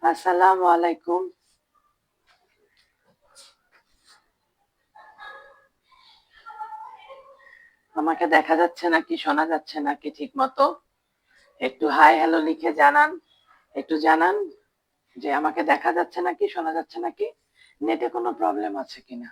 আসসালামু আলাইকুম। আমাকে দেখা যাচ্ছে নাকি শোনা যাচ্ছে নাকি ঠিক মতো? একটু হাই হ্যালো লিখে জানান। একটু জানান যে আমাকে দেখা যাচ্ছে নাকি শোনা যাচ্ছে নাকি, নেটে কোনো প্রবলেম আছে কিনা।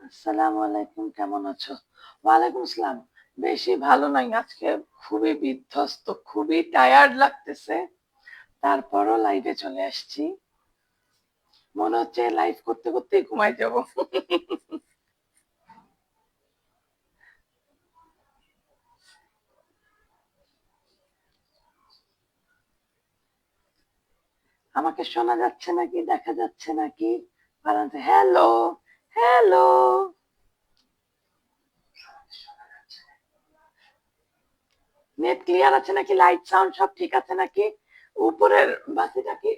আসসালামু আলাইকুম, কেমন আছো? ওয়ালাইকুম আসসালাম। বেশি ভালো নাই আজকে, খুবই বিধ্বস্ত, খুবই টায়ার্ড লাগতেছে। তারপরও লাইভে চলে আসছি। মনে হচ্ছে লাইভ করতে করতেই ঘুমাই যাব। আমাকে শোনা যাচ্ছে নাকি দেখা যাচ্ছে নাকি? Hello, hello. নেট ক্লিয়ার আছে নাকি? লাইট সাউন্ড সব ঠিক আছে নাকি? উপরের বাতিটা কি,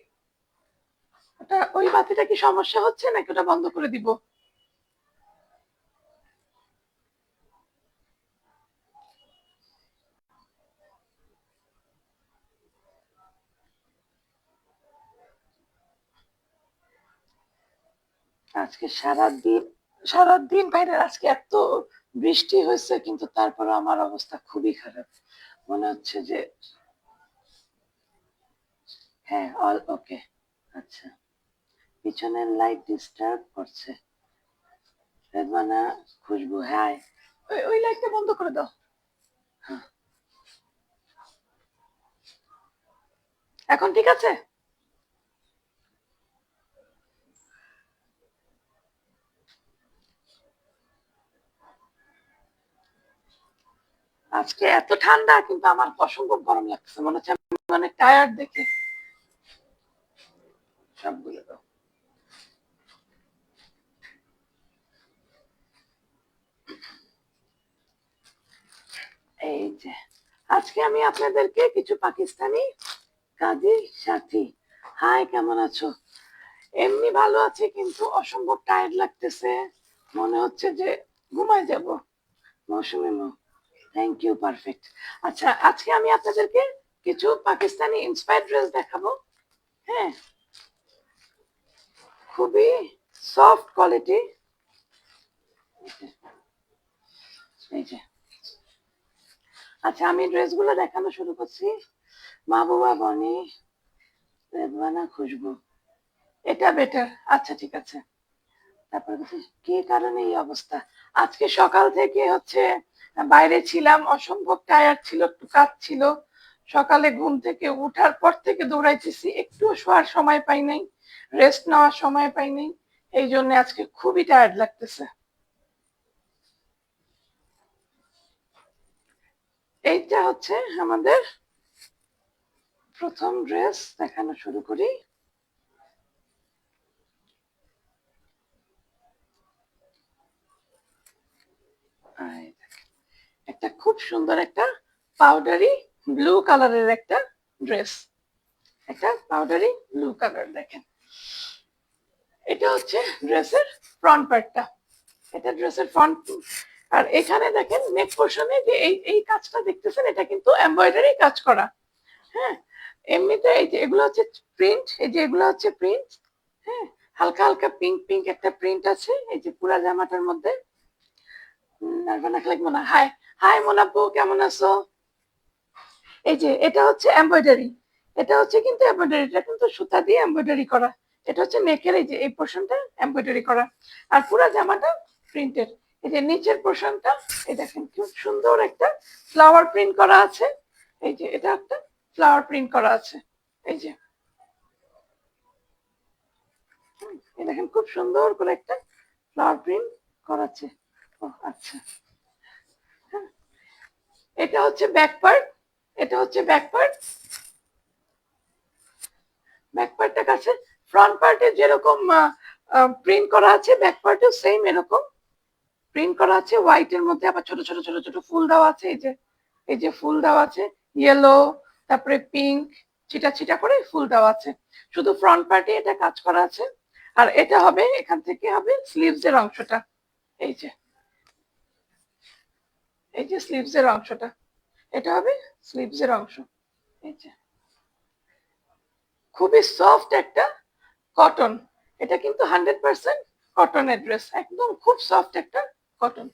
ওই বাতিটা কি সমস্যা হচ্ছে নাকি ওটা বন্ধ করে দিব? আজকে সারাদিন বাইরে, আজকে এত বৃষ্টি হয়েছে কিন্তু তারপর আমার অবস্থা খুবই খারাপ। মনে হচ্ছে যে হ্যাঁ, অল ওকে। আচ্ছা, পিছনের লাইট ডিস্টার্ব করছে। রেদওয়ানা, খুশবু, হ্যাঁ, ওই লাইটটা বন্ধ করে দাও। হ্যাঁ, এখন ঠিক আছে? আজকে এত ঠান্ডা কিন্তু আমার অসম্ভব গরম লাগছে, মনে হচ্ছে আমি অনেক টায়ার্ড দেখে। সবগুলো দাও। এই যে, আজকে আমি আপনাদেরকে কিছু পাকিস্তানি কাজী সাথী। হাই, কেমন আছো? এমনি ভালো আছে কিন্তু অসম্ভব টায়ার্ড লাগতেছে, মনে হচ্ছে যে ঘুমায় যাব। মৌসুমি মো, থ্যাংক ইউ, পারফেক্ট। আচ্ছা, আজকে আমি আপনাদেরকে কিছু পাকিস্তানি ইন্সপায়ার্ড ড্রেস দেখাবো। হ্যাঁ, খুবই সফট কোয়ালিটি। এই যে, আচ্ছা আমি ড্রেসগুলো দেখানো শুরু করছি। মাহবুবা, বনি, রেদওয়ানা, খুশবু, এটা বেটার। আচ্ছা ঠিক আছে। তারপর কি কারণে এই অবস্থা? আজকে সকাল থেকে হচ্ছে বাইরে ছিলাম, অসম্ভব টায়ার্ড ছিল, একটু কাজ ছিল। সকালে ঘুম থেকে উঠার পর থেকে দৌড়াইতেছি, একটু শোয়ার সময় পাই নাই, রেস্ট নেওয়ার সময় পাই নাই। এই জন্য আজকে খুবই টায়ার্ড লাগতেছে। এইটা হচ্ছে আমাদের প্রথম ড্রেস, দেখানো শুরু করি। একটা খুব সুন্দর একটা পাউডারি ব্লু কালারের একটা ড্রেস, একটা পাউডারি ব্লু কালার, দেখেন। এটা হচ্ছে ড্রেসের ফ্রন্ট পার্টটা, এটা ড্রেসের ফ্রন্ট। আর এখানে দেখেন নেক পোর্শনে যে এই এই কাজটা দেখতেছেন, এটা কিন্তু এমব্রয়ডারি কাজ করা। হ্যাঁ, এমনিতে এই যে এগুলো হচ্ছে প্রিন্ট, এই যে এগুলো হচ্ছে প্রিন্ট। হ্যাঁ, হালকা হালকা পিঙ্ক পিঙ্ক একটা প্রিন্ট আছে এই যে পুরা জামাটার মধ্যে। নারভানা খালিক মোনা, হাই। হাই মোনাপু, কেমন আছো? এই যে এটা হচ্ছে এমব্রয়ডারি, এটা হচ্ছে কিন্তু এমব্রয়ডারি, এটা কিন্তু সুতা দিয়ে এমব্রয়ডারি করা। এটা হচ্ছে নেকের এই যে এই পোর্শনটা এমব্রয়ডারি করা, আর পুরো জামাটা প্রিন্টেড। এই যে নিচের পোর্শনটা, এই দেখেন খুব সুন্দর একটা ফ্লাওয়ার প্রিন্ট করা আছে। এই যে এটা একটা ফ্লাওয়ার প্রিন্ট করা আছে। এই যে এই দেখেন খুব সুন্দর করে একটা ফ্লাওয়ার প্রিন্ট করা আছে। ও আচ্ছা, হ্যাঁ, এটা হচ্ছে ব্যাক পার্ট, এটা হচ্ছে ব্যাক পার্ট। ব্যাক পার্টটা কাছে, ফ্রন্ট পার্টে যেরকম প্রিন্ট করা আছে, ব্যাক পার্টেও সেম এরকম প্রিন্ট করা আছে। হোয়াইটের মধ্যে আবার ছোট ছোট ছোট ছোট ফুল দেওয়া আছে। এই যে এই যে ফুল দেওয়া আছে, ইয়েলো, তারপরে পিঙ্ক চিটা চিটা করে ফুল দেওয়া আছে। শুধু ফ্রন্ট পার্টে এটা কাজ করা আছে। আর এটা হবে, এখান থেকে হবে স্লিভস এর অংশটা। এই যে স্লিভস এর অংশটা, এটা হবে স্লিভস এর অংশ। এই যে খুবই সফট একটা কটন, এটা কিন্তু 100% কটনের ড্রেস, একদম খুব সফট একটা কটন,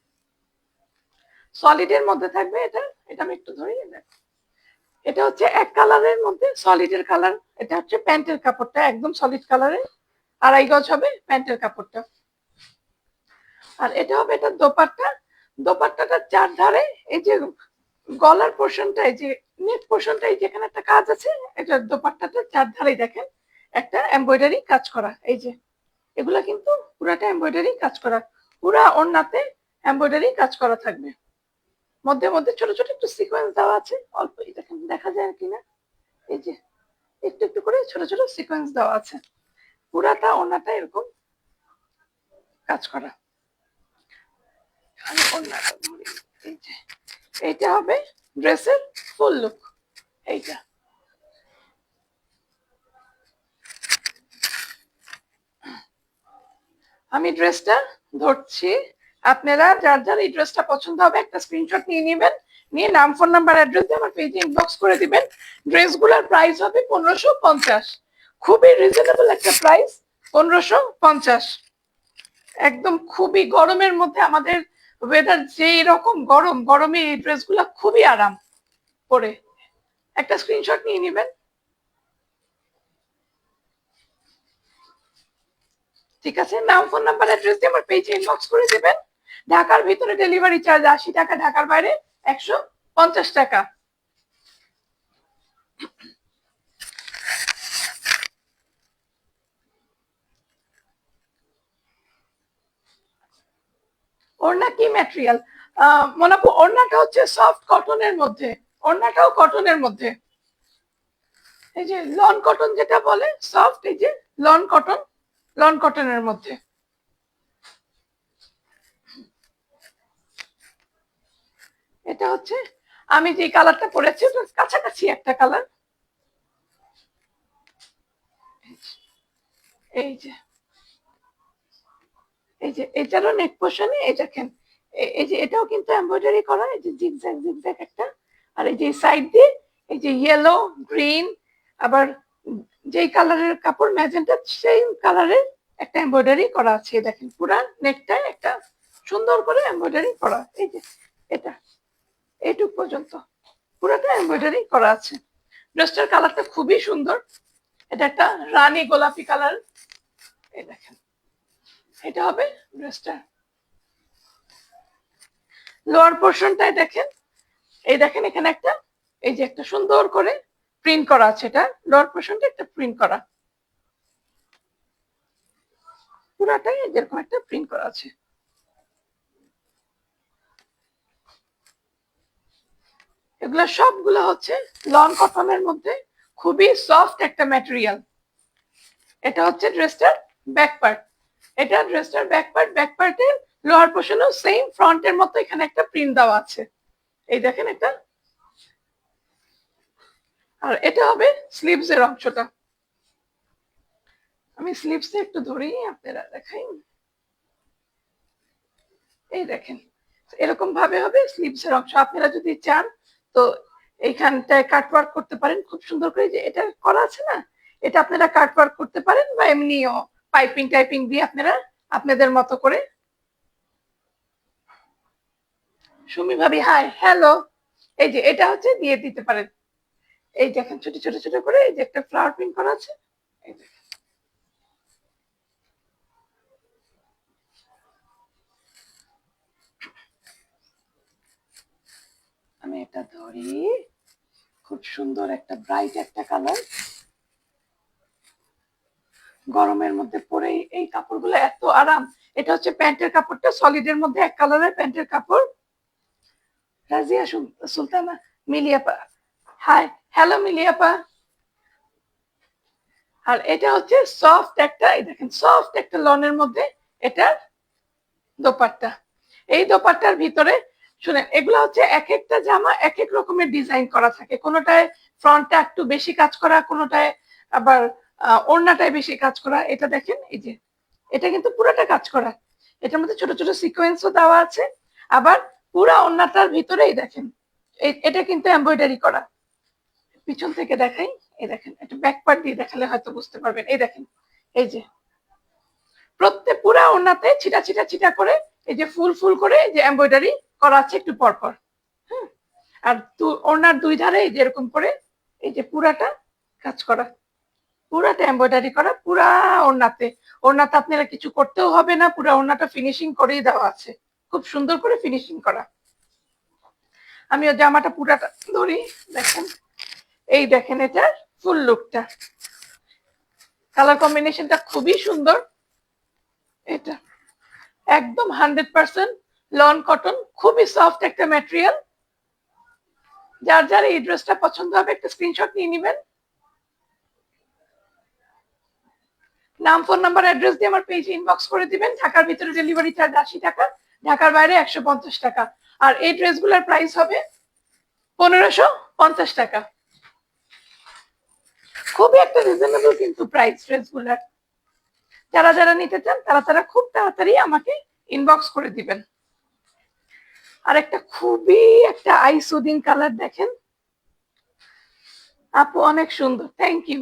সলিডের মধ্যে থাকবে এটা। এটা আমি একটু ধরিয়ে দেখ, এটা হচ্ছে এক কালারের মধ্যে সলিডের কালার। এটা হচ্ছে প্যান্টের কাপড়টা একদম সলিড কালারের, 2.5 গজ হবে প্যান্টের কাপড়টা। আর এটা হবে এটা দোপাট্টা, দোপাট্টাটার চারধারে এই যে গলার পোর্শনটা, এই যে নেক পোর্শনটা, এই যেখানে একটা কাজ আছে, এটা দোপাট্টাটার চারধারেই দেখেন একটা এমব্রয়ডারি কাজ করা। এই যে এগুলা কিন্তু পুরাটা এমব্রয়ডারি কাজ করা, পুরা ওড়নাতে এমব্রয়ডারি কাজ করা থাকবে। মধ্যে মধ্যে ছোট ছোট একটু সিকোয়েন্স দেওয়া আছে, অল্প দেখেন দেখা যায় কিনা, এই যে একটু একটু করে ছোট ছোট সিকোয়েন্স দেওয়া আছে। পুরাটা ওড়নাটা এরকম কাজ করা। আমি ওড়নাটা ধরি, এই যে এইটা হবে ড্রেসের ফুল লুক। এইটা আমি ড্রেসটা ধরছি, আপনারা যার যার এই ড্রেসটা পছন্দ হবে একটা স্ক্রিনশট নিয়ে নেবেন, নিয়ে নাম ফোন নাম্বার অ্যাড্রেস দিয়ে আমার পেজে ইনবক্স করে দিবেন। ড্রেসগুলোর প্রাইস হবে 1550, খুবই রিজনেবল একটা প্রাইস, 1550। একদম খুবই গরমের মধ্যে আমাদের ওয়েদার যেই রকম গরম, গরমে এই ড্রেসগুলো খুবই আরাম পরে। একটা স্ক্রিনশট নিয়ে নেবেন। ঠিক আছে, নাম ফোন নাম্বার অ্যাড্রেস দিয়ে আমার পেজে ইনবক্স করে দিবেন। ঢাকার ভিতরে ডেলিভারি চার্জ 80 টাকা, ঢাকার বাইরে 150 টাকা। ওড়না কি ম্যাটেরিয়াল? মনে করো ওড়নাটা হচ্ছে সফট কটনের মধ্যে, ওড়নাটাও কটনের মধ্যে, এই যে লন কটন যেটা বলে সফট, এই যে লন কটন, লন কটনের মধ্যে। এটা হচ্ছে আমি যে কালারটা পরেছি ওটার কাছাকাছি একটা কালার। এই যে এটারও নেক পোর্শনে এই দেখেন, এই যে এটাও কিন্তু এমব্রয়ডারি করা, এই যে জিগজ্যাগ জিগজ্যাগ একটা। আর এই যে সাইড দিয়ে এই যে ইয়েলো গ্রিন, আবার যেই কালারের কাপড় ম্যাজেন্টা সেই কালারের একটা এমব্রয়ডারি করা আছে। দেখেন পুরা নেকটা একটা সুন্দর করে এমব্রয়ডারি করা। এই যে এটা এইটুক পর্যন্ত পুরাটা এমব্রয়ডারি করা আছে। ড্রেসটার কালারটা খুবই সুন্দর, এটা একটা রানী গোলাপি কালার। এই দেখেন এটা হবে ড্রেসটা। লোয়ার পোর্শনটাই দেখেন, এই দেখেন এখানে একটা, এই যে একটা সুন্দর করে প্রিন্ট করা আছে, এটা লোয়ার পোর্শনটা একটা প্রিন্ট করা, পুরাটাই এরকম একটা প্রিন্ট করা আছে। এগুলা সবগুলো হচ্ছে লন কটনের মধ্যে, খুবই সফট একটা ম্যাটেরিয়াল। এটা হচ্ছে ড্রেসটার ব্যাক পার্ট, এটা ড্রেসটার ব্যাক পার্ট। ব্যাক পার্টের লোয়ার পোর্শনেও সেম ফ্রন্টের মতো এখানে একটা প্রিন্ট দেওয়া আছে, এই দেখেন এটা। আর এটা হবে স্লিভস এর অংশটা, আমি স্লিভস একটু ধরেই আপনারা দেখাই। এই দেখেন এরকম ভাবে হবে স্লিভস এর অংশ। আপনারা যদি চান তো এইখানটায় কাট ওয়ার্ক করতে পারেন খুব সুন্দর করে, যে এটা করা আছে না, এটা আপনারা কাট ওয়ার্ক করতে পারেন, বা এমনিও পাইপিং টাইপিং দিয়ে আপনারা আপনাদের মতো করে। সুমি ভাবি হাই, হ্যালো। এই যে এটা হচ্ছে দিয়ে দিতে পারেন, এই দেখেন ছোট ছোট ছোট করে এই যে একটা ফ্লাওয়ার প্রিন্ট করা আছে। এই দেখেন আমি এটা ধরি, খুব সুন্দর একটা ব্রাইট একটা কালার, গরমের মধ্যে পরে এই কাপড়গুলো এত আরাম। এটা হচ্ছে প্যান্টের কাপড়টা, সলিডের মধ্যে এক কালারের প্যান্টের কাপড়। রাজিয়া সুলতানা, মিলিয়াপা হাই, হ্যালো মিলিয়াপা। আর এটা হচ্ছে সফট একটা, এই দেখেন সফট একটা লনের মধ্যে এটা দোপাট্টা। এই দোপাট্টার ভিতরে শুনেন, এগুলো হচ্ছে এক একটা জামা এক এক রকমের ডিজাইন করা থাকে, কোনোটায় ফ্রন্টটা একটু বেশি কাজ করা, কোনোটায় আবার ওড়নাটায় বেশি কাজ করা। এটা দেখেন, এই যে এটা কিন্তু পুরোটা কাজ করা, এটার মধ্যে ছোট ছোট সিকোয়েন্সও দেওয়া আছে, আবার পুরা ওড়নাটার ভিতরেই দেখেন এটা কিন্তু এমব্রয়ডারি করা। পিছন থেকে দেখাই, এই দেখেন, একটা ব্যাক পার্ট দিয়ে দেখালে হয়তো বুঝতে পারবেন। এই দেখেন, এই যে প্রত্যেক পুরা ওড়নাতে ছিটা ছিটা ছিটা করে এই যে ফুল ফুল করে এই যে এমব্রয়ডারি করা আছে একটু পর পর। হ্যাঁ, আর ওড়নার দুই ধারে এই যে এরকম করে এই যে পুরাটা কাজ করা, পুরাটা এমব্রয়ডারি করা পুরা ওড়নাতে। ওড়নাতে আপনারা কিছু করতেও হবে না, পুরা ওড়নাটা ফিনিশিং করেই দেওয়া আছে, খুব সুন্দর করে ফিনিশিং করা। আমি ওই জামাটা পুরাটা ধরি, দেখেন, এই দেখেন এটার ফুল লুকটা, কালার কম্বিনেশনটা খুবই সুন্দর। এটা একদম 100% লন কটন, খুবই সফট একটা ম্যাটেরিয়াল। যার যার এই ড্রেসটা পছন্দ হবে একটা স্ক্রিনশট নিয়ে নেবেন, নাম ফোন নাম্বার অ্যাড্রেস দিয়ে আমার পেজে ইনবক্স করে দিবেন। ঢাকার ভিতরে ডেলিভারি চার্জ 80 টাকা, ঢাকার বাইরে 150 টাকা। আর এই ড্রেসগুলোর প্রাইস হবে 1550 টাকা। খুবই একটা রিজনেবল কিন্তু প্রাইস ড্রেসগুলার। যারা যারা নিতে চান তারা তারা খুব তাড়াতাড়ি আমাকে ইনবক্স করে দিবেন। আর একটা খুবই একটা আই সুদিং কালার দেখেন আপু, অনেক সুন্দর, থ্যাংক ইউ।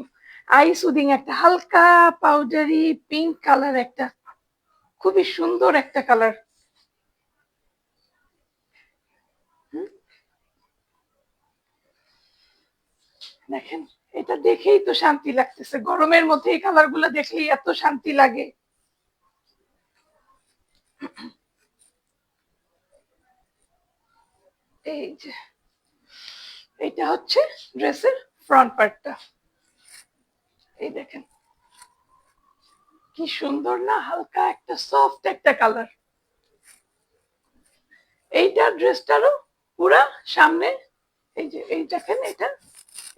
আই সুদিং একটা হালকা পাউডারি পিঙ্ক কালার, একটা খুবই সুন্দর একটা কালার। দেখেন, এটা দেখেই তো শান্তি লাগতেছে, গরমের মধ্যে এই কালার গুলো দেখলেই এত শান্তি লাগে। এই যে এটা হচ্ছে ড্রেসের ফ্রন্ট পার্টটা, এই দেখেন কি সুন্দর না, হালকা একটা সফট একটা কালার। এইটা ড্রেসটারও পুরা সামনে এই যে এই দেখেন, এটা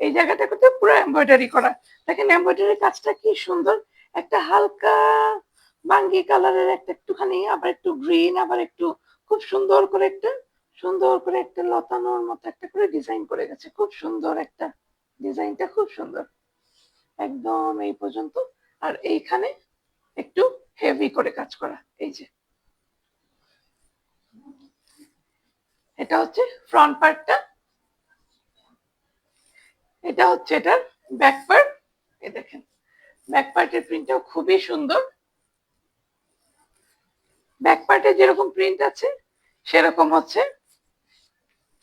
এই জায়গাটা করতে পুরো এমব্রয়ডারি করা। দেখেন এমব্রয়ডারি কাজটা কি সুন্দর, একটা হালকা বাঙ্গি কালারের একটা একটুখানি, আবার একটু গ্রিন, আবার একটু খুব সুন্দর করে একটা লতানোর মতো একটা করে ডিজাইন করে গেছে, খুব সুন্দর একটা ডিজাইনটা, খুব সুন্দর একদম এই পর্যন্ত। আর এইখানে একটু হেভি করে কাজ করা। এই যে এটা হচ্ছে ফ্রন্ট পার্টটা, এটা হচ্ছে এটার ব্যাক পার্ট। এই দেখেন ব্যাক পার্টের প্রিন্টটাও খুবই সুন্দর, ব্যাক পার্টে যেরকম প্রিন্ট আছে সেরকম হচ্ছে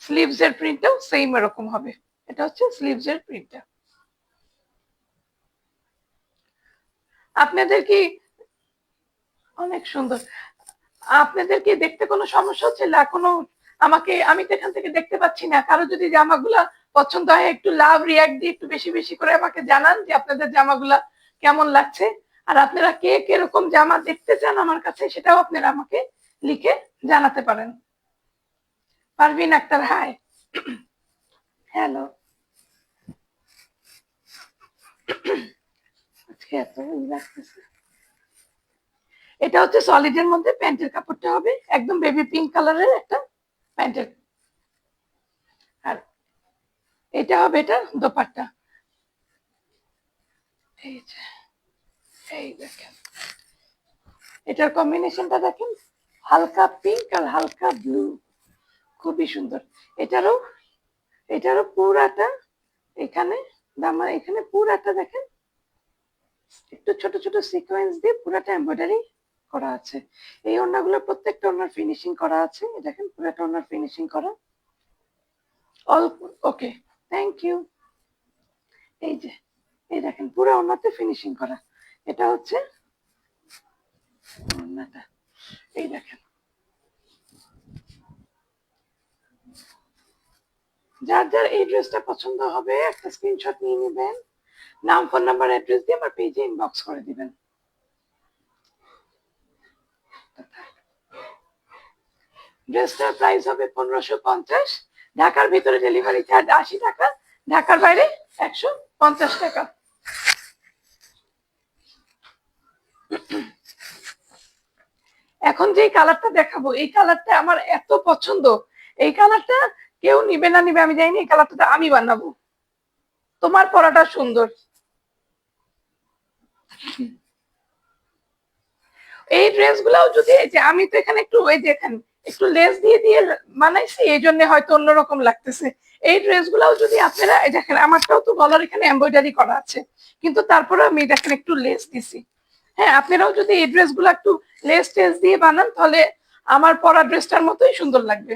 স্লিভস এর প্রিন্টটাও সেম এরকম হবে। এটা হচ্ছে স্লিভস এর প্রিন্টটা। আপনাদের কি অনেক সুন্দর, আপনাদের কি দেখতে কোনো সমস্যা হচ্ছে না? কোনো আমাকে, আমি তো এখান থেকে দেখতে পাচ্ছি না, কারো যদি জামাগুলা পছন্দ হয় একটু লাভ রিয়াক্ট দিয়ে একটু বেশি বেশি করে আমাকে জানান যে আপনাদের জামাগুলা কেমন লাগছে। আর আপনারা কে কিরকম জামা দেখতে চান আমার কাছে সেটাও আপনারা আমাকে লিখে জানাতে পারেন। Parvin Akhtar, hi, hello. আজকে এত লাগতেছে। এটা হচ্ছে সলিডের মধ্যে, প্যান্টের কাপড়টা হবে একদম বেবি পিঙ্ক কালারের একটা প্যান্টের, আর এটা হবে এটা দোপাট্টা। এই যে এই দেখেন এটার কম্বিনেশনটা দেখেন, হালকা পিঙ্ক আর হালকা ব্লু, খুবই সুন্দর। এটারও এটারও পুরাটা এখানে দামা, এখানে পুরাটা দেখেন একটু ছোট ছোট সিকোয়েন্স দিয়ে পুরাটা এমব্রয়ডারি করা আছে। এই ওড়নাগুলো প্রত্যেকটা ওড়নার ফিনিশিং করা আছে, দেখেন পুরাটা ওড়নার ফিনিশিং করা। All okay, thank you. এই যে এই দেখেন পুরো ওড়নাতে ফিনিশিং করা। এটা হচ্ছে ওড়নাটা, এই দেখেন। যার যার এই ড্রেসটা পছন্দ হবে একটা স্ক্রিনশট নিয়ে নেবেন, নাম ফোন নাম্বার অ্যাড্রেস দিয়ে আমার পেজে ইনবক্স করে দিবেন। ড্রেসটার প্রাইস হবে 1550, ঢাকার ভিতরে ডেলিভারি চার্জ 80 টাকা, ঢাকার বাইরে 150 টাকা। এখন যে কালারটা দেখাবো এই কালারটা আমার এত পছন্দ, এই কালারটা কেউ নিবে না নিবে আমি জানি না, এই কালারটা আমি বানাবো। তোমার পরাটা সুন্দর। এই ড্রেস গুলাও যদি, এই যে আমি তো এখানে একটু ওই যে এখানে একটু লেস দিয়ে দিয়ে বানাইছি, এই জন্য হয়তো অন্যরকম লাগতেছে। এই ড্রেস গুলাও যদি আপনারা, এই দেখেন আমারটাও তো গলার এখানে এমব্রয়ডারি করা আছে, কিন্তু তারপরে আমি দেখেন একটু লেস দিছি। হ্যাঁ, আপনারাও যদি এই ড্রেস গুলো একটু লেস টেস দিয়ে বানান, তাহলে আমার পরা ড্রেসটার মতোই সুন্দর লাগবে।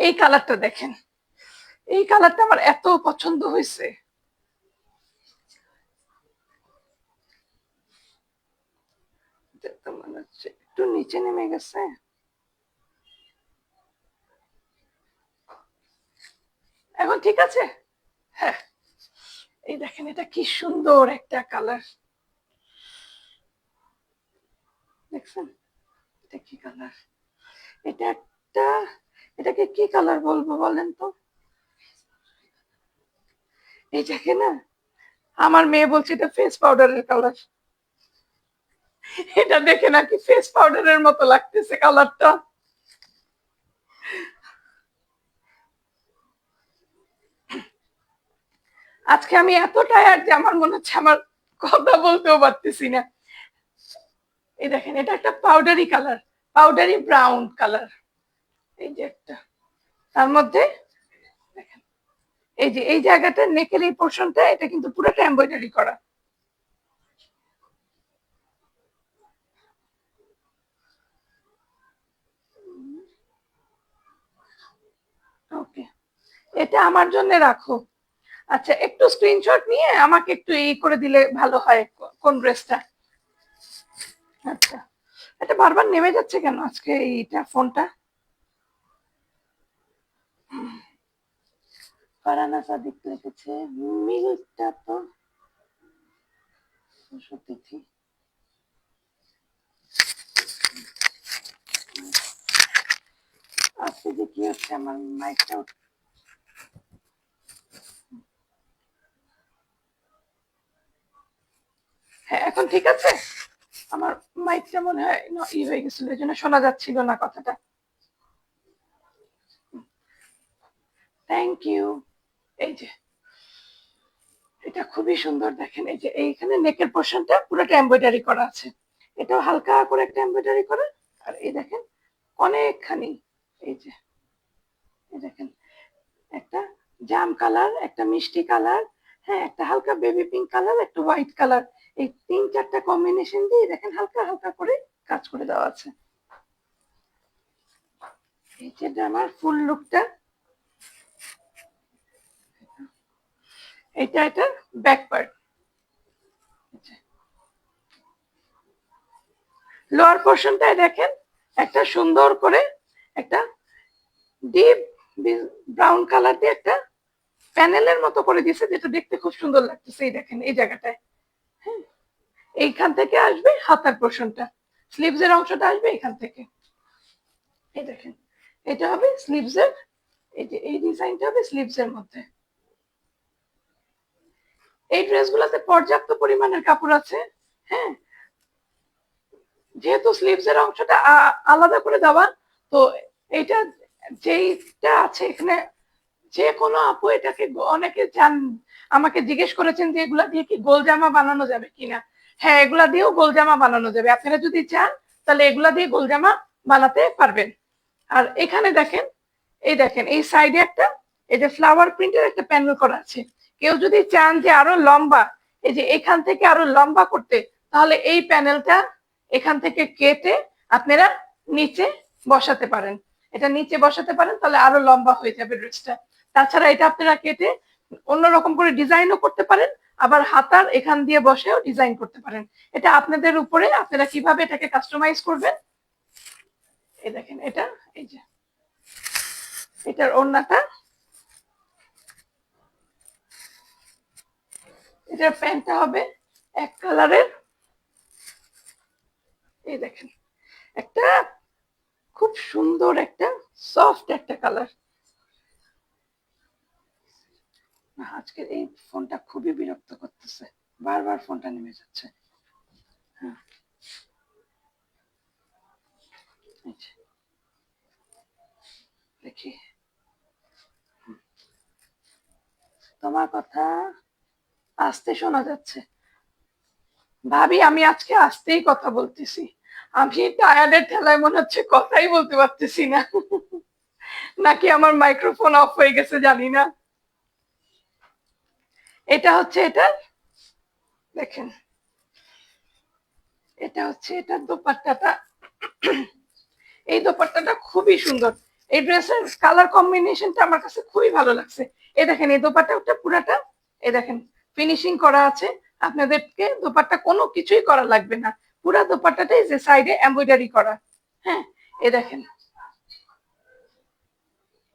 এই কালারটা দেখেন, এই কালারটা আমার এত পছন্দ হয়েছে। মনে হচ্ছে একটু নিচে নেমে গেছে। এখন ঠিক আছে। হ্যাঁ, এই দেখেন এটা কি সুন্দর একটা কালার, দেখছেন? এটা কি কালার? এটা একটা, এটাকে কি কালার বলবো বলেন তো? এই দেখে না, আমার মেয়ে বলছে এটা ফেস পাউডারের কালার। এটা দেখে নাকি ফেস পাউডারের মতো লাগতেছে কালারটা। আজকে আমি এত টায়ার্ড যে আমার মনে হচ্ছে আমার কথা বলতেও পারতেছি না। এই দেখেন এটা একটা powdery colour, powdery brown colour. এই যে একটা, তার মধ্যে দেখেন এই যে এই জায়গাটা নেকের এই পোর্শনটা, এটা কিন্তু পুরোটা এমব্রয়ডারি করা। ওকে, এটা আমার জন্য রাখো। আচ্ছা, একটু স্ক্রিনশট নিয়ে আমাকে একটু এই করে দিলে ভালো হয়, কোন ড্রেসটা। আচ্ছা, এটা বারবার নেমে যাচ্ছে কেন আজকে এইটা ফোনটা? ফারানা সাদিক লিখেছে, মিলটা তো তিথি। আজকে যে কি হচ্ছে আমার মাইকটা, হ্যাঁ এখন ঠিক আছে। আমার মাইকটা মনে হয় ই হয়ে গেছিল, এই জন্য শোনা যাচ্ছিল না কথাটা। Thank you. এই যে এটা খুবই সুন্দর, দেখেন এই যে এইখানে নেকের পোর্শনটা পুরোটা এমব্রয়ডারি করা আছে, এটাও হালকা করে একটা এমব্রয়ডারি করা। আর এই দেখেন অনেকখানি, এই যে এই দেখেন একটা জাম কালার, একটা মিষ্টি কালার, হ্যাঁ একটা হালকা বেবি পিঙ্ক কালার, একটা হোয়াইট কালার, এই তিন চারটা কম্বিনেশন দিয়ে দেখেন হালকা হালকা করে কাজ করে দেওয়া আছে। এই যে আমার ফুল লুকটা, এটা এটা ব্যাক পার্ট। লোয়ার পোর্শনটায় দেখেন একটা সুন্দর করে একটা ডিপ ব্রাউন কালার দিয়ে একটা প্যানেলের মতো করে দিয়েছে, যেটা দেখতে খুব সুন্দর লাগতেছে। এই দেখেন এই জায়গাটায়, হ্যাঁ এইখান থেকে আসবে হাতার পোর্শনটা, স্লিভস এর অংশটা আসবে এখান থেকে। এই দেখেন এটা হবে স্লিভস এর, এই যে এই ডিজাইনটা হবে স্লিভস এর মধ্যে। এই ড্রেসগুলোতে পর্যাপ্ত পরিমাণের কাপড় আছে। হ্যাঁ, যেহেতু স্লিভস এর অংশটা আলাদা করে দেওয়া, তো এইটা যেইটা আছে এখানে, যে কোনো আপু এটাকে অনেকে চান, আমাকে জিজ্ঞেস করেছেন যে এগুলা দিয়ে কি গোল জামা বানানো যাবে কিনা। হ্যাঁ, এগুলা দিয়েও গোল জামা বানানো যাবে, আপনারা যদি চান তাহলে এগুলা দিয়ে গোল জামা বানাতে পারবেন। আর এখানে দেখেন, এই দেখেন এই সাইডে একটা, এই যে ফ্লাওয়ার প্রিন্টের একটা প্যানেল করা আছে। কেউ যদি চান যে আরো লম্বা, এই যে এখান থেকে আরো লম্বা করতে, তাহলে এই প্যানেলটা এখান থেকে কেটে আপনারা নিচে বসাতে পারেন। এটা নিচে বসাতে পারেন, তাহলে আরো লম্বা হয়ে যাবে ড্রেসটা। তাছাড়া এটা আপনারা কেটে অন্যরকম করে ডিজাইনও করতে পারেন, আবার হাতার এখান দিয়ে বসেও ডিজাইন করতে পারেন। এটা আপনাদের উপরে, আপনারা কিভাবে এটাকে কাস্টমাইজ করবেন। এই দেখেন এটা, এই যে এটার ওড়নাটা, এটার প্যান্টটা হবে এক কালারের। এই দেখেন একটা খুব সুন্দর একটা সফট একটা কালার। আজকের এই ফোনটা খুবই বিরক্ত করতেছে, বারবার ফোনটা নেমে যাচ্ছে। হ্যাঁ, দেখি, তোমার কথা আস্তে শোনা যাচ্ছে। ভাবি আমি আজকে আস্তেই কথা বলতেছি, আমি টায়ার্ডের ঠেলায় মনে হচ্ছে কথাই বলতে পারতেছি না, নাকি আমার মাইক্রোফোন অফ হয়ে গেছে জানি না। এটা হচ্ছে এটা, দেখেন এটা হচ্ছে এটার দোপাট্টাটা। এই দোপাট্টাটা খুবই সুন্দর, এই ড্রেসের কালার কম্বিনেশনটা আমার কাছে খুবই ভালো লাগছে। এই দেখেন এই দোপাট্টাটা পুরাটা, এই দেখেন ফিনিশিং করা আছে, আপনাদেরকে দোপাট্টা কোনো কিছুই করা লাগবে না, পুরা দোপাট্টাটাই যে সাইডে এমব্রয়ডারি করা। হ্যাঁ, এই দেখেন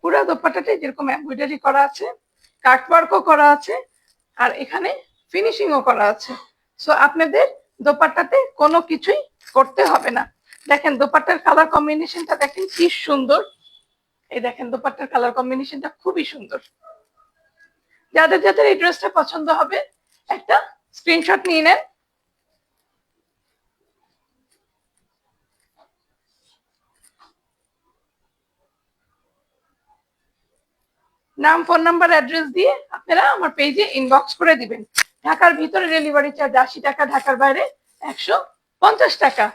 পুরা দোপাট্টাটাই যেরকম এমব্রয়ডারি করা আছে, কাটওয়ার্কও করা আছে, আর এখানে ফিনিশিংও করা আছে। সো আপনাদের দোপাট্টাতে কোনো কিছুই করতে হবে না। দেখেন দোপাট্টার কালার কম্বিনেশনটা দেখেন কি সুন্দর, এই দেখেন দোপাট্টার কালার কম্বিনেশনটা খুবই সুন্দর। যাদের যাদের এই ড্রেসটা পছন্দ হবে একটা স্ক্রিনশট নিয়ে নেন। নাম, ফোন নাম্বার, অ্যাড্রেস দিয়ে আপনারা আমার পেজে ইনবক্স করে দিবেন। ঢাকার ভিতরে ডেলিভারি চার্জ 80 টাকা, ঢাকার বাইরে 150 টাকা।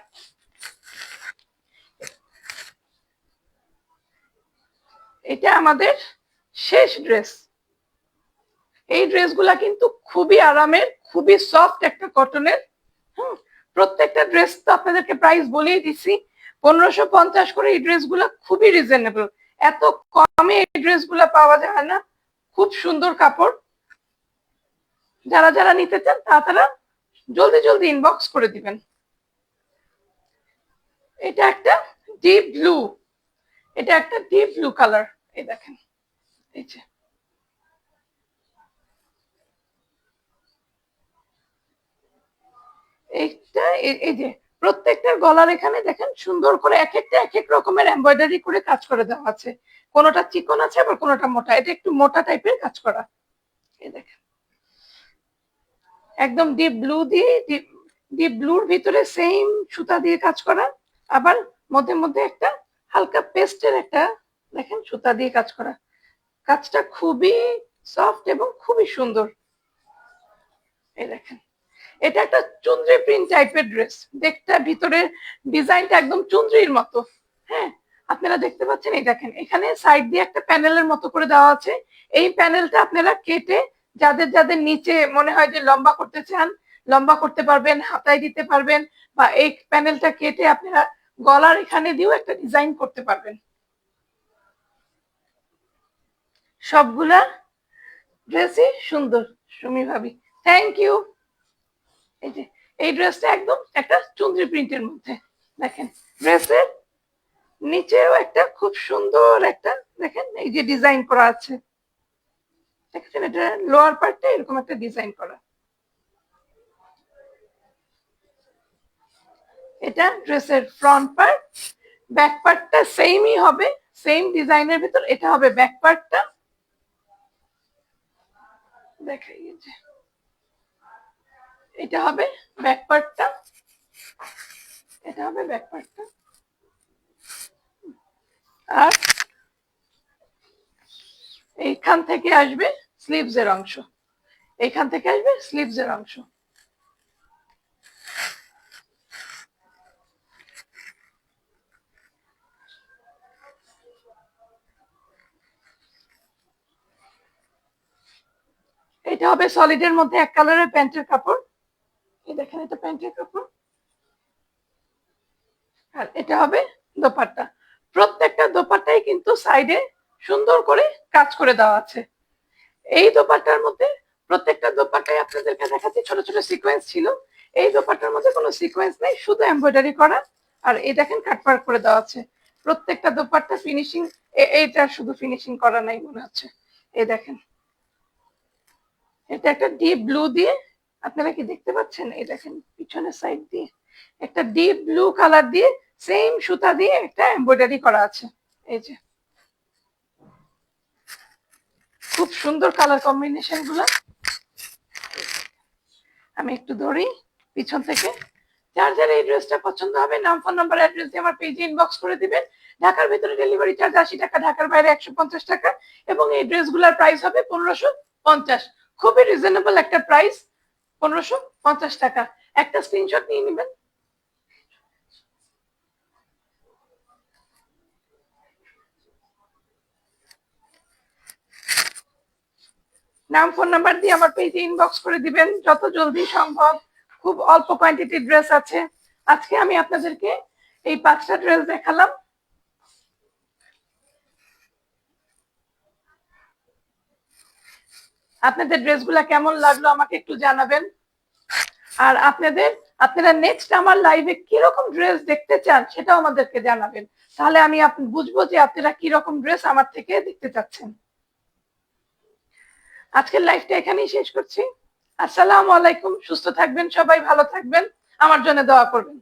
এটা আমাদের শেষ ড্রেস। এই ড্রেসগুলা কিন্তু খুবই আরামের, খুবই সফট একটা কটনের। প্রত্যেকটা ড্রেস তো আপনাদেরকে প্রাইস বলেই দিছি, 1550 করে। এই ড্রেসগুলা খুবই রিজনেবল, এত কমে এই ড্রেসগুলা পাওয়া যায় না। খুব সুন্দর কাপড়, যারা যারা নিতে চান তারা জলদি জলদি ইনবক্স করে দিবেন। এটা একটা ডিপ ব্লু, এটা একটা ডিপ ব্লু কালার, এই দেখেন এই যে এইটা, এই যে প্রত্যেকটার গলার এখানে দেখেন সুন্দর করে এক একটা এক এক রকমের এমব্রয়ডারি করে কাজ করে দেওয়া আছে, কোনোটা চিকন আছে আবার কোনোটা মোটা, এটা একটু মোটা টাইপের কাজ করা। এই দেখেন একদম ডিপ ব্লু দিয়ে, ডিপ ব্লুর ভিতরে সেম সুতা দিয়ে কাজ করা, আবার মধ্যে মধ্যে একটা হালকা পেস্টের একটা দেখেন সুতা দিয়ে কাজ করা। কাজটা খুবই সফট এবং খুবই সুন্দর। এই দেখেন এটা একটা চুনরি প্রিন্ট টাইপের ড্রেস, দেখতে ভিতরে ডিজাইনটা একদম চুনরির মতো। হ্যাঁ, আপনারা দেখতে পাচ্ছেন, এই দেখেন এখানে সাইড দিয়ে একটা প্যানেলের মতো করে দেওয়া আছে। এই প্যানেলটা আপনারা কেটে যাদের যাদের নিচে মনে হয় যে লম্বা করতে চান লম্বা করতে পারবেন, হাতায় দিতে পারবেন, বা এই প্যানেলটা কেটে আপনারা গলার এখানে দিয়েও একটা ডিজাইন করতে পারবেন। সবগুলা ড্রেসই সুন্দর সুমি ভাবি, থ্যাংক ইউ। এই যে এই ড্রেসটা একদম একটা চুনরি প্রিন্টের মধ্যে, দেখেন ড্রেসের নিচেও একটা খুব সুন্দর একটা দেখেন এই যে ডিজাইন করা আছে, দেখেন এটা লোয়ার পার্টটা এরকম একটা ডিজাইন করা। এটা ড্রেসের ফ্রন্ট পার্ট, ব্যাক পার্টটা সেমই হবে, সেম ডিজাইনের ভিতর এটা হবে ব্যাক পার্টটা। দেখাই যে এটা হবে ব্যাক পার্টটা, এটা হবে ব্যাক পার্টটা। আর এইখান থেকে আসবে স্লিভস এর অংশ, এইখান থেকে আসবে স্লিভস এর অংশ। এটা হবে সলিডের মধ্যে এক কালারের প্যান্টের কাপড়, এই দেখেন এটা প্যান্টের কাপড়, আর এটা হবে দোপাট্টা। প্রত্যেকটা দোপাট্টাই কিন্তু সাইডে সুন্দর করে কাজ করে দেওয়া আছে। এই দোপাট্টার মধ্যে প্রত্যেকটা দোপাট্টায় আপনাদেরকে দেখাচ্ছি ছোট ছোট সিকোয়েন্স ছিল, এই দোপাট্টার মধ্যে কোনো সিকোয়েন্স নেই, শুধু এমব্রয়ডারি করা। আর এই দেখেন কাটওয়ার্ক করে দেওয়া আছে প্রত্যেকটা দোপাট্টা, ফিনিশিং এইটা শুধু ফিনিশিং করা নাই মনে হচ্ছে। এই দেখেন এটা একটা ডিপ ব্লু দিয়ে, আপনারা কি দেখতে পাচ্ছেন, এই দেখেন পিছনের সাইড দিয়ে একটা ডিপ ব্লু কালার দিয়ে সেম সুতা দিয়ে একটা এমব্রয়ডারি করা আছে। এই যে খুব সুন্দর কালার কম্বিনেশন গুলা। আমি একটু ধরি পিছন থেকে, যার যার এই ড্রেসটা পছন্দ হবে নাম, ফোন নাম্বার, অ্যাড্রেস দিয়ে আমার পেজে ইনবক্স করে দিবেন। ঢাকার ভিতরে ডেলিভারি চার্জ 80 টাকা, ঢাকার বাইরে 150 টাকা, এবং এই ড্রেসগুলোর প্রাইস হবে 1550। খুবই রিজনেবল একটা প্রাইস, 1550 টাকা। একটা স্ক্রিনশট নিয়ে নেবেন। নাম ফোন নাম্বার দিয়ে আমার পেজে ইনবক্স করে দিবেন যত জলদি সম্ভব। খুব অল্প কোয়ান্টিটির ড্রেস আছে। আজকে আমি আপনাদেরকে এই 5টা ড্রেস দেখালাম। আপনাদের ড্রেসগুলা কেমন লাগলো আমাকে একটু জানাবেন। আর আপনারা নেক্সট আমার লাইভে কিরকম ড্রেস দেখতে চান সেটাও আমাদেরকে জানাবেন, তাহলে আমি বুঝবো যে আপনারা কিরকম ড্রেস আমার থেকে দেখতে চাচ্ছেন। আজকের লাইভটা এখানেই শেষ করছি। আসসালামু আলাইকুম। সুস্থ থাকবেন সবাই, ভালো থাকবেন, আমার জন্য দোয়া করবেন।